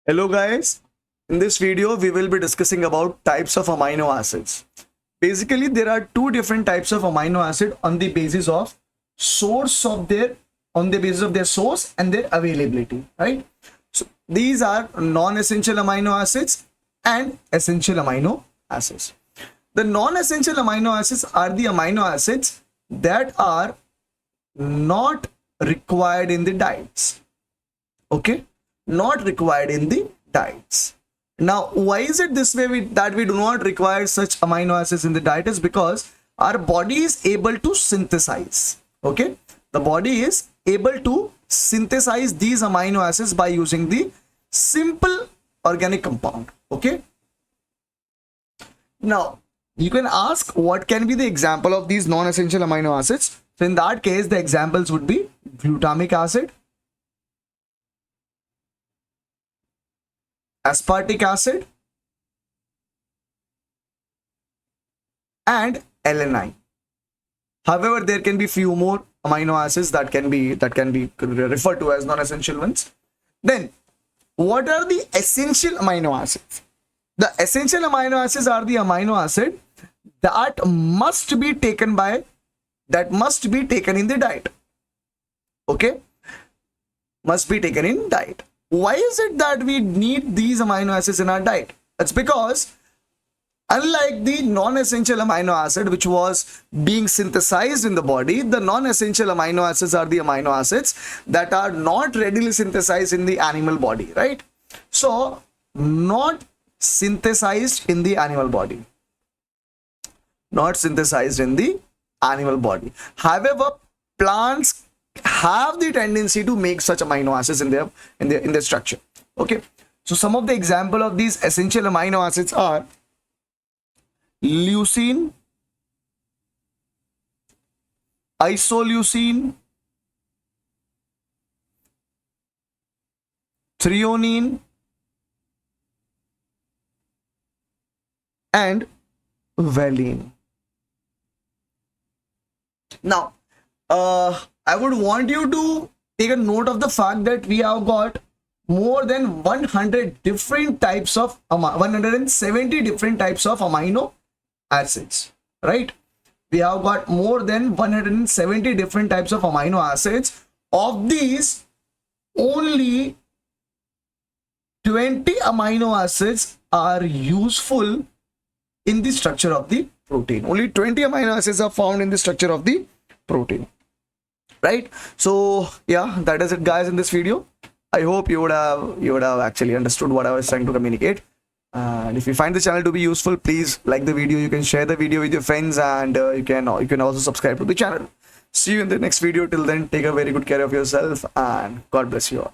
Hello guys, in this video we will be discussing about types of amino acids. Basically there are two different types of amino acid on the basis of their source and their availability, right? So these are non-essential amino acids and essential amino acids. The non-essential amino acids are the amino acids that are not required in the diets. Okay, not required in the diets. Now why is it this way that we do not require such amino acids in the diet? Is because our body is able to synthesize. Okay, the body is able to synthesize these amino acids by using the simple organic compound. Okay, now you can ask what can be the example of these non-essential amino acids. So in that case the examples would be glutamic acid, aspartic acid, and alanine. However, there can be few more amino acids that can be referred to as non-essential ones. Then what are the essential amino acids? The essential amino acids are the amino acid that must be taken in the diet. Okay, must be taken in diet. Why is it that we need these amino acids in our diet? It's because unlike the non-essential amino acid which was being synthesized in the body, the non-essential amino acids are the amino acids that are not readily synthesized in the animal body, right? So not synthesized in the animal body. Not synthesized in the animal body. However, plants have the tendency to make such amino acids in their structure. Okay, so some of the example of these essential amino acids are leucine, isoleucine, threonine, and valine. Now I would want you to take a note of the fact that we have got more than 170 different types of amino acids, right? We have got more than 170 different types of amino acids. Of these, only 20 amino acids are useful in the structure of the protein. Only 20 amino acids are found in the structure of the protein, right? So yeah, that is it guys in this video. I hope you would have actually understood what I was trying to communicate. And if you find the channel to be useful, please like the video. You can share the video with your friends, and you can also subscribe to the channel. See you in the next video. Till then, take a very good care of yourself, and God bless you all.